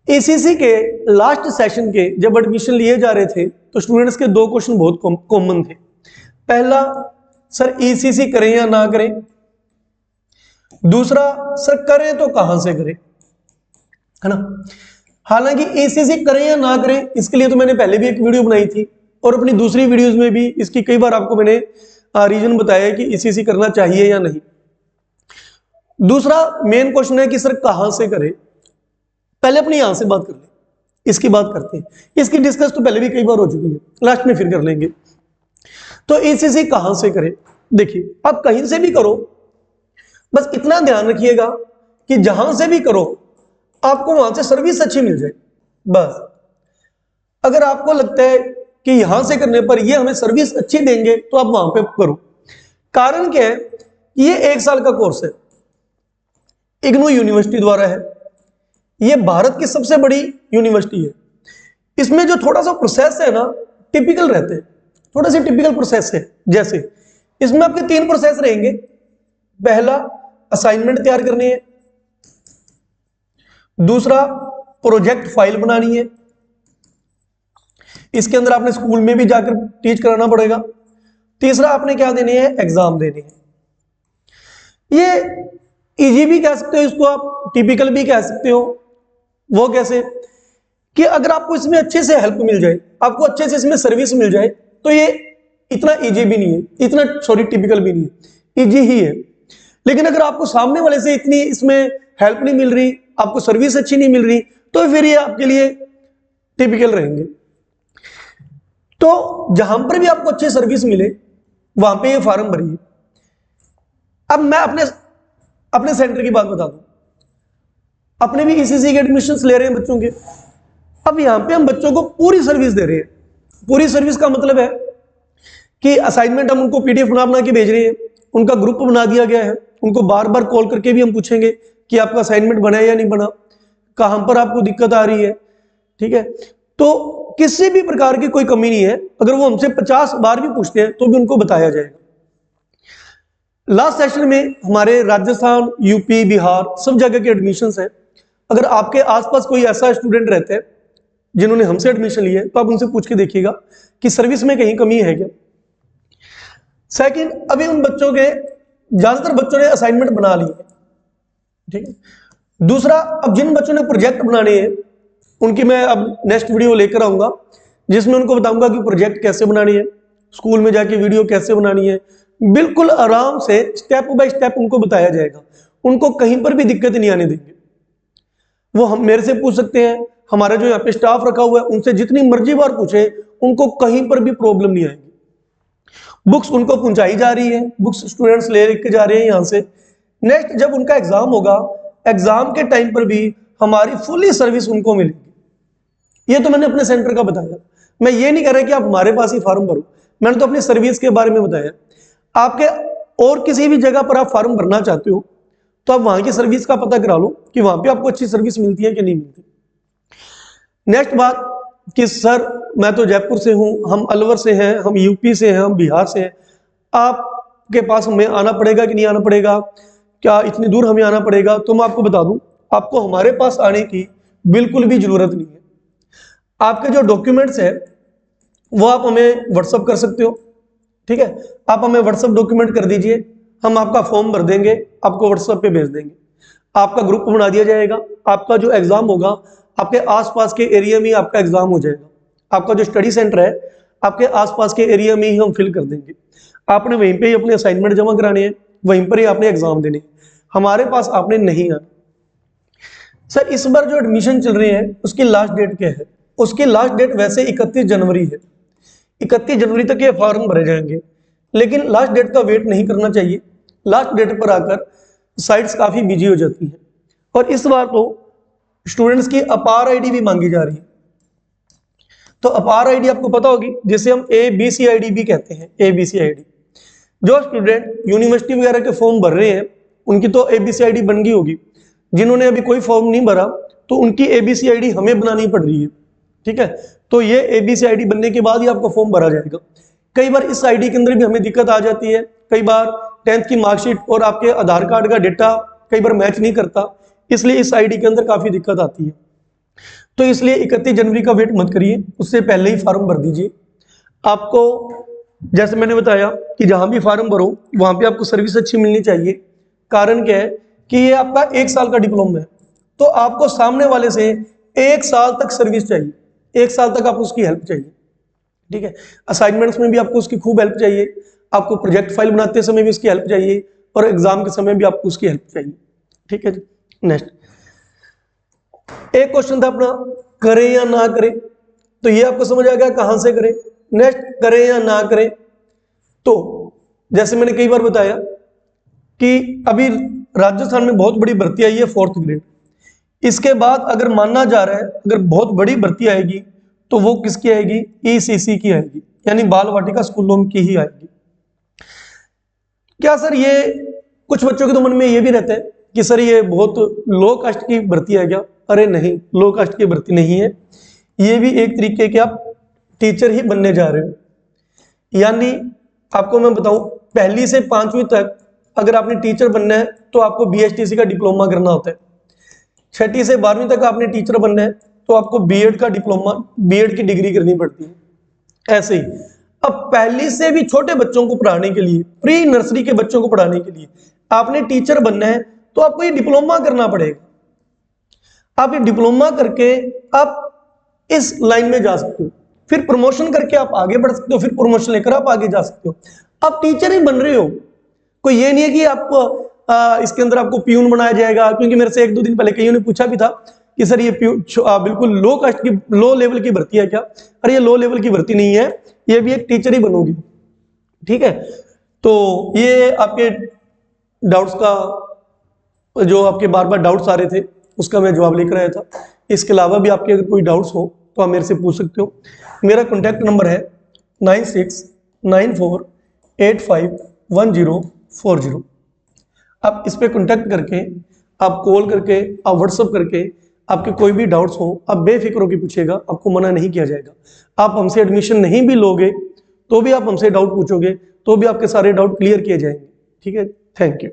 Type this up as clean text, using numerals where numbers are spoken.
ACC के last session के जब एडमिशन लिए जा रहे थे तो स्टूडेंट्स के दो क्वेश्चन बहुत कॉमन थे। पहला, सर एसीसी करें या ना करें। दूसरा, सर करें तो कहां से करें, है ना। हालांकि एसीसी करें या ना करें इसके लिए तो मैंने पहले भी एक वीडियो बनाई थी और अपनी दूसरी वीडियोस में भी इसकी कई बार आपको मैंने रीजन बताया कि एसीसी करना चाहिए या नहीं। दूसरा मेन क्वेश्चन है कि सर कहां से करें। पहले अपनी यहां से बात कर ले, इसकी बात करते हैं। इसकी डिस्कस तो पहले भी कई बार हो चुकी है, लास्ट में फिर कर लेंगे। तो एसीसी कहां से करें। देखिए, आप कहीं से भी करो, बस इतना ध्यान रखिएगा कि जहां से भी करो आपको वहां से सर्विस अच्छी मिल जाए। बस अगर आपको लगता है कि यहां से करने पर ये हमें सर्विस अच्छी देंगे तो आप वहां पे करो। कारण क्या है, ये 1 साल का कोर्स है, इग्नू यूनिवर्सिटी द्वारा है, ये भारत की सबसे बड़ी यूनिवर्सिटी है। इसमें जो थोड़ा सा प्रोसेस है ना, टिपिकल रहते हैं, थोड़ा सा टिपिकल प्रोसेस है। जैसे इसमें आपके 3 प्रोसेस रहेंगे। पहला, असाइनमेंट तैयार करनी है। दूसरा, प्रोजेक्ट फाइल बनानी है। इसके अंदर आपने स्कूल में भी जाकर टीच कराना पड़ेगा। तीसरा, आपने क्या देने हैं, एग्जाम देने हैं। ये इजी भी कह सकते हो इसको, आप टिपिकल भी कह सकते हो। वो कैसे कि अगर आपको इसमें अच्छे से हेल्प मिल जाए, आपको अच्छे से इसमें सर्विस मिल जाए तो ये इतना इजी भी नहीं है, इतना टिपिकल भी नहीं है, इजी ही है। लेकिन अगर आपको सामने वाले से इतनी इसमें हेल्प नहीं मिल रही, आपको सर्विस अच्छी नहीं मिल रही, तो फिर ये आपके लिए टिपिकल रहेंगे। तो जहां पर भी आपको अच्छी सर्विस मिले वहां पे ये फॉर्म भरिए। अब मैं अपने सेंटर की बात बता दूं, अपने भी ईसीसी के एडमिशंस ले रहे हैं बच्चों के। अब यहां पे हम बच्चों को पूरी सर्विस दे रहे हैं। पूरी सर्विस का मतलब है कि असाइनमेंट हम उनको पीडीएफ बना के भेज रहे हैं, उनका ग्रुप बना दिया गया है, उनको बार बार कॉल करके भी हम पूछेंगे कि आपका असाइनमेंट बना है या नहीं बना, कहां पर आपको दिक्कत आ रही है। ठीक है, तो किसी भी प्रकार की कोई कमी नहीं है। अगर वो हमसे 50 बार भी पूछते हैं तो भी उनको बताया जाएगा। लास्ट सेशन में हमारे राजस्थान, यूपी, बिहार सब जगह के एडमिशंस हैं। अगर आपके आसपास कोई ऐसा स्टूडेंट रहता है जिन्होंने हमसे एडमिशन लिया है तो आप उनसे पूछ के देखिएगा कि सर्विस में कहीं कमी है क्या। सेकंड, अभी उन बच्चों के ज्यादातर बच्चों ने असाइनमेंट बना लिए, ठीक है। दूसरा, अब जिन बच्चों ने प्रोजेक्ट बनाने हैं उनकी मैं अब नेक्स्ट वीडियो लेकर आऊंगा जिसमें उनको बताऊंगा कि प्रोजेक्ट कैसे बनानी है, स्कूल में जाके वीडियो कैसे बनानी है। बिल्कुल आराम से स्टेप बाय स्टेप उनको बताया जाएगा, उनको कहीं पर भी दिक्कत नहीं आने देंगे। वो हम मेरे से पूछ सकते हैं, हमारा जो यहाँ पे स्टाफ रखा हुआ है उनसे जितनी मर्जी बार पूछे, उनको कहीं पर भी प्रॉब्लम नहीं आएगी। बुक्स उनको पहुंचाई जा रही है, बुक्स स्टूडेंट्स ले के जा रहे हैं यहाँ से। नेक्स्ट जब उनका एग्जाम होगा, एग्जाम के टाइम पर भी हमारी फुली सर्विस उनको मिलेगी। ये तो मैंने अपने सेंटर का बताया। मैं ये नहीं कह रहा कि आप हमारे पास ही फॉर्म भरो, मैंने तो अपनी सर्विस के बारे में बताया। आपके और किसी भी जगह पर आप फॉर्म भरना चाहते हो तो आप वहां की सर्विस का पता करा लो कि वहां पे आपको अच्छी सर्विस मिलती है कि नहीं मिलती। नेक्स्ट बात कि सर मैं तो जयपुर से हूं, हम अलवर से हैं, हम यूपी से हैं, हम बिहार से हैं, आपके पास हमें आना पड़ेगा कि नहीं आना पड़ेगा, क्या इतनी दूर हमें आना पड़ेगा। तो मैं आपको बता दूं, आपको हमारे पास आने की बिल्कुल भी जरूरत नहीं है। आपके जो डॉक्यूमेंट्स है वो आप हमें व्हाट्सअप कर सकते हो, ठीक है। आप हमें व्हाट्सअप डॉक्यूमेंट कर दीजिए, हम आपका फॉर्म भर देंगे, आपको व्हाट्सएप पे भेज देंगे, आपका ग्रुप बना दिया जाएगा। आपका जो एग्जाम होगा आपके आसपास के एरिया में आपका एग्जाम हो जाएगा। आपका जो स्टडी सेंटर है आपके आसपास के एरिया में ही हम फिल कर देंगे। आपने वहीं पे ही अपने असाइनमेंट जमा कराने हैं, वहीं पर ही आपने एग्जाम देने, हमारे पास आपने नहीं आना। सर इस बार जो एडमिशन चल रही है उसकी लास्ट डेट क्या है? उसकी लास्ट डेट वैसे 31 जनवरी है। 31 जनवरी तक ये फॉर्म भरे जाएंगे, लेकिन लास्ट डेट का वेट नहीं करना चाहिए। लास्ट डेट पर आकर साइट्स काफी बिजी हो जाती हैं और इस बार तो स्टूडेंट्स की अपार आईडी भी मांगी जा रही है। तो अपार आईडी आपको पता होगी, जिसे हम ABC आईडी भी कहते हैं। ABC आईडी, जो स्टूडेंट यूनिवर्सिटी वगैरह के फॉर्म भर रहे हैं उनकी तो ABC आईडी बन गई होगी। जिन्होंने अभी कोई फॉर्म नहीं भरा तो उनकी ABC आईडी हमें बनानी पड़ रही है, ठीक है। तो ये ABC आईडी बनने के बाद ही आपका फॉर्म भरा जाएगा। कई बार इस आईडी के अंदर भी हमें दिक्कत आ जाती है, कई बार 10th की मार्कशीट और आपके आधार कार्ड का डेटा कई बार मैच नहीं करता, इसलिए इस आईडी के अंदर काफी दिक्कत आती है। तो इसलिए 31 जनवरी का वेट मत करिए, उससे पहले ही फार्म भर दीजिए। आपको जैसे मैंने बताया कि जहां भी फार्म भरो वहां पे आपको सर्विस अच्छी मिलनी चाहिए। कारण क्या है कि ये आपका 1 साल का डिप्लोमा है, तो आपको सामने वाले से 1 साल तक सर्विस चाहिए, 1 साल तक आपको उसकी हेल्प चाहिए। ठीक है, असाइनमेंट्स में भी आपको उसकी खूब हेल्प चाहिए, आपको प्रोजेक्ट फाइल बनाते समय भी उसकी हेल्प चाहिए, और एग्जाम के समय भी आपको उसकी हेल्प चाहिए। ठीक है जी। नेक्स्ट एक क्वेश्चन था अपना, करें या ना करें, तो ये आपको समझ आ गया कहां से करें। नेक्स्ट करें या ना करें, तो जैसे मैंने कई बार बताया कि अभी राजस्थान में बहुत बड़ी भर्ती आई है 4th ग्रेड। इसके बाद अगर मानना जा रहा है अगर बहुत बड़ी भर्ती आएगी तो वो किसकी आएगी, ईसीसी की आएगी, यानी बाल वाटिका स्कूलों की ही आएगी। क्या सर ये कुछ बच्चों के तो मन में ये भी रहता है कि सर ये बहुत लो कास्ट की भर्ती है क्या? अरे नहीं, लो कास्ट की भर्ती नहीं है, ये भी एक तरीके के आप टीचर ही बनने जा रहे हो। यानी आपको मैं बताऊं, पहली से 5वीं तक अगर आपने टीचर बनना है तो आपको बीएसटीसी का डिप्लोमा करना होता है। 6ठी से 12वीं तक आपने टीचर बनना है तो आपको बीएड का डिप्लोमा, बीएड की डिग्री करनी पड़ती है। ऐसे ही अब पहली से भी छोटे बच्चों को पढ़ाने के लिए, प्री नर्सरी के बच्चों को पढ़ाने के लिए आपने टीचर बनना है तो आपको ये डिप्लोमा करना पड़ेगा। आप ये डिप्लोमा करके आप इस लाइन में जा सकते हो, फिर प्रमोशन करके आप आगे बढ़ सकते हो, फिर प्रमोशन लेकर आप आगे जा सकते हो। आप टीचर ही बन रहे हो, कोई ये नहीं है कि आपको इसके अंदर आपको प्यून बनाया जाएगा। क्योंकि मेरे से 1-2 दिन पहले कईयों ने पूछा भी था कि सर ये बिल्कुल लो कास्ट की, लो लेवल की भर्ती है क्या? अरे ये लो लेवल की भर्ती नहीं है, ये भी एक टीचर ही बनोगी। ठीक है, तो ये आपके डाउट्स का, जो आपके बार बार डाउट्स आ रहे थे उसका मैं जवाब लेकर आया था। इसके अलावा भी आपके अगर कोई डाउट्स हो तो आप मेरे से पूछ सकते हो। मेरा कॉन्टैक्ट नंबर है 9694851040। आप इस पे कॉन्टैक्ट करके, आप कॉल करके, आप व्हाट्सअप करके आपके कोई भी डाउट्स हो आप बेफिक्र होकर पूछेगा, आपको मना नहीं किया जाएगा। आप हमसे एडमिशन नहीं भी लोगे तो भी आप हमसे डाउट पूछोगे तो भी आपके सारे डाउट क्लियर किए जाएंगे। ठीक है, थैंक यू।